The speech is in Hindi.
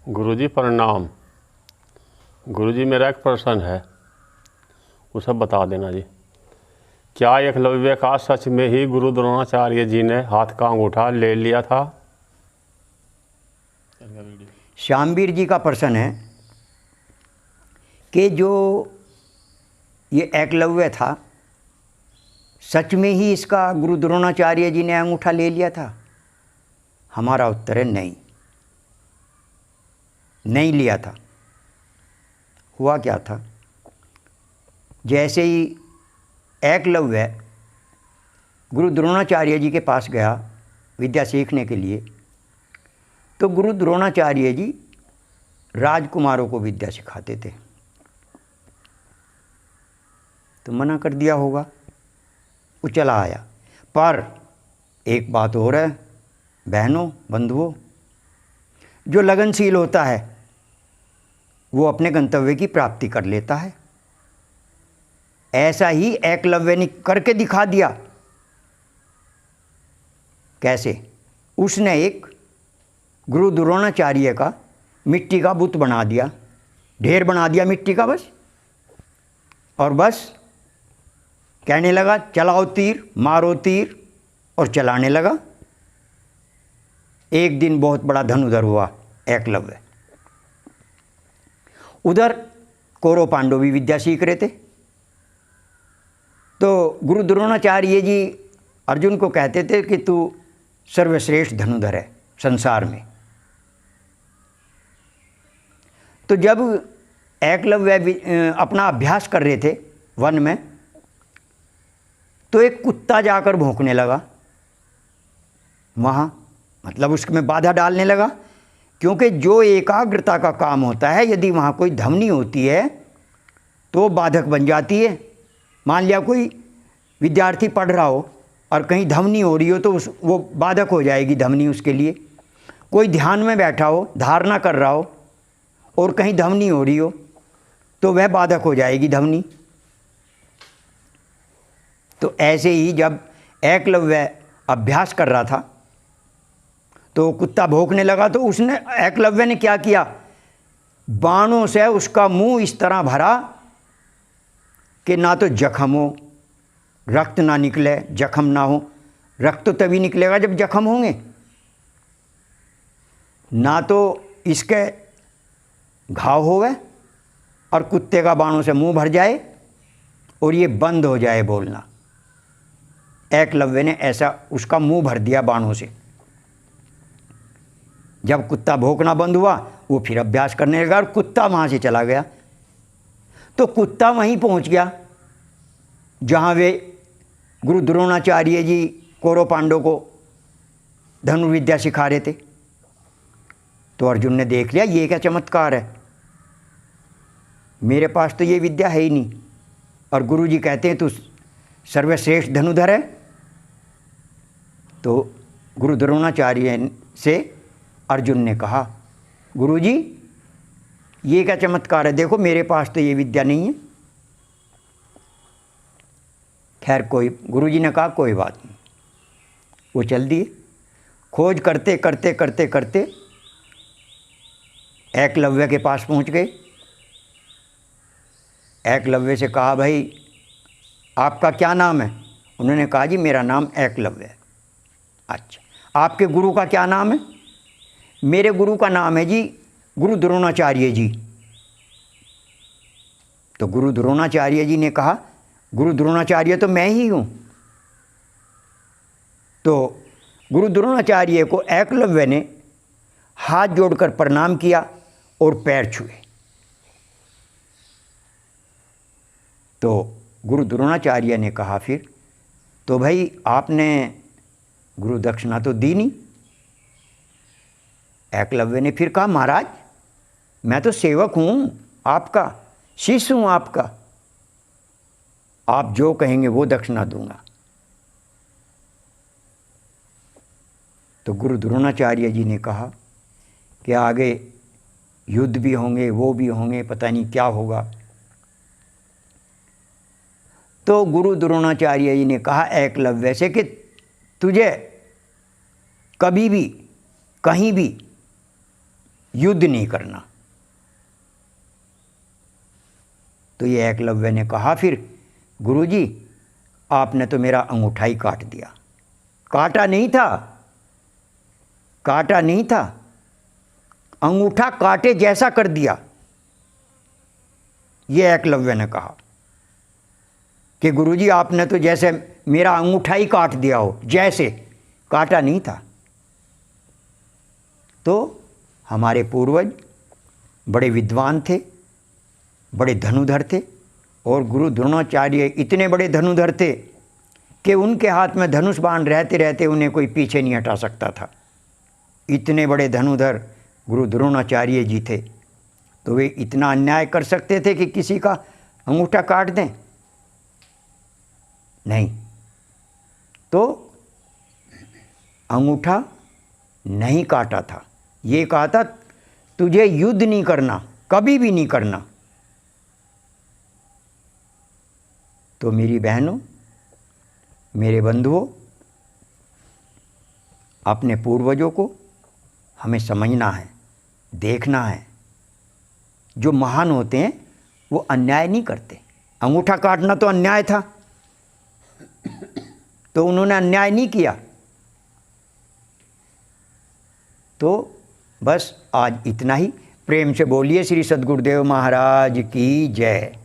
गुरुजी प्रणाम। गुरुजी मेरा एक प्रश्न है, वो सब बता देना जी। क्या एकलव्य का सच में ही गुरु द्रोणाचार्य जी ने हाथ का अंगूठा ले लिया था? श्यामवीर जी का प्रश्न है कि जो ये एकलव्य था, सच में ही इसका गुरु द्रोणाचार्य जी ने अंगूठा ले लिया था? हमारा उत्तर है नहीं, नहीं लिया था। हुआ क्या था, जैसे ही एकलव्य गुरु द्रोणाचार्य जी के पास गया विद्या सीखने के लिए, तो गुरु द्रोणाचार्य जी राजकुमारों को विद्या सिखाते थे। तो मना कर दिया होगा, वो चला आया। पर एक बात और है बहनों, बंधुओं, जो लगनशील होता है वो अपने गंतव्य की प्राप्ति कर लेता है। ऐसा ही एकलव्य ने करके दिखा दिया। कैसे? उसने एक गुरु द्रोणाचार्य का मिट्टी का बुत बना दिया, ढेर बना दिया मिट्टी का बस, और बस कहने लगा चलाओ तीर, मारो तीर, और चलाने लगा। एक दिन बहुत बड़ा धनुधर हुआ एकलव्य। उधर कौरव पांडव भी विद्या सीख रहे थे। तो गुरु द्रोणाचार्य जी अर्जुन को कहते थे कि तू सर्वश्रेष्ठ धनुधर है संसार में। तो जब एकलव्य अपना अभ्यास कर रहे थे वन में, तो एक कुत्ता जाकर भौंकने लगा वहाँ, मतलब उसमें बाधा डालने लगा। क्योंकि जो एकाग्रता का काम होता है, यदि वहाँ कोई ध्वनि होती है तो बाधक बन जाती है। मान लिया कोई विद्यार्थी पढ़ रहा हो और कहीं ध्वनि हो रही हो तो वो बाधक हो जाएगी ध्वनि उसके लिए। कोई ध्यान में बैठा हो, धारणा कर रहा हो, और कहीं ध्वनि हो रही हो तो वह बाधक हो जाएगी ध्वनि। तो ऐसे ही जब एकलव्य अभ्यास कर रहा था तो कुत्ता भौंकने लगा, तो उसने एकलव्य ने क्या किया, बाणों से उसका मुंह इस तरह भरा कि ना तो जख्म हो, रक्त ना निकले, जख्म ना हो। रक्त तो तभी निकलेगा जब जख्म होंगे, ना तो इसके घाव होवे और कुत्ते का बाणों से मुंह भर जाए और ये बंद हो जाए बोलना। एकलव्य ने ऐसा उसका मुंह भर दिया बाणों से। जब कुत्ता भौंकना बंद हुआ, वो फिर अभ्यास करने लगा और कुत्ता वहाँ से चला गया। तो कुत्ता वहीं पहुँच गया जहाँ वे गुरु द्रोणाचार्य जी कौरव पांडव को धनुर्विद्या सिखा रहे थे। तो अर्जुन ने देख लिया ये क्या चमत्कार है, मेरे पास तो ये विद्या है ही नहीं, और गुरु जी कहते हैं तू सर्वश्रेष्ठ धनुधर है। तो गुरु द्रोणाचार्य से अर्जुन ने कहा, गुरुजी ये क्या चमत्कार है, देखो मेरे पास तो ये विद्या नहीं है। खैर कोई, गुरुजी ने कहा कोई बात नहीं। वो चल दिए, खोज करते करते करते करते एकलव्य के पास पहुंच गए। एकलव्य से कहा भाई आपका क्या नाम है? उन्होंने कहा जी मेरा नाम एकलव्य है। अच्छा, आपके गुरु का क्या नाम है? मेरे गुरु का नाम है जी गुरु द्रोणाचार्य जी। तो गुरु द्रोणाचार्य जी ने कहा गुरु द्रोणाचार्य तो मैं ही हूँ। तो गुरु द्रोणाचार्य को एकलव्य ने हाथ जोड़कर प्रणाम किया और पैर छुए। तो गुरु द्रोणाचार्य ने कहा फिर तो भाई आपने गुरु दक्षिणा तो दी नहीं। एकलव्य ने फिर कहा महाराज मैं तो सेवक हूँ आपका, शिष्य हूँ आपका, आप जो कहेंगे वो दक्षिणा दूंगा। तो गुरु द्रोणाचार्य जी ने कहा कि आगे युद्ध भी होंगे, वो भी होंगे, पता नहीं क्या होगा। तो गुरु द्रोणाचार्य जी ने कहा एकलव्य से कि तुझे कभी भी कहीं भी युद्ध नहीं करना। तो ये एकलव्य ने कहा, फिर गुरुजी आपने तो मेरा अंगूठा ही काट दिया। काटा नहीं था, काटा नहीं था, अंगूठा काटे जैसा कर दिया। ये एकलव्य ने कहा कि गुरुजी आपने तो जैसे मेरा अंगूठा ही काट दिया हो, जैसे, काटा नहीं था। तो हमारे पूर्वज बड़े विद्वान थे, बड़े धनुधर थे, और गुरु द्रोणाचार्य इतने बड़े धनुधर थे कि उनके हाथ में धनुष बाण रहते रहते उन्हें कोई पीछे नहीं हटा सकता था। इतने बड़े धनुधर गुरु द्रोणाचार्य जी थे। तो वे इतना अन्याय कर सकते थे कि किसी का अंगूठा काट दें? नहीं। तो अंगूठा नहीं काटा था, ये कहा था तुझे युद्ध नहीं करना, कभी भी नहीं करना। तो मेरी बहनों, मेरे बंधुओं, अपने पूर्वजों को हमें समझना है, देखना है। जो महान होते हैं वो अन्याय नहीं करते। अंगूठा काटना तो अन्याय था, तो उन्होंने अन्याय नहीं किया। तो बस आज इतना ही। प्रेम से बोलिए श्री सद्गुरुदेव महाराज की जय।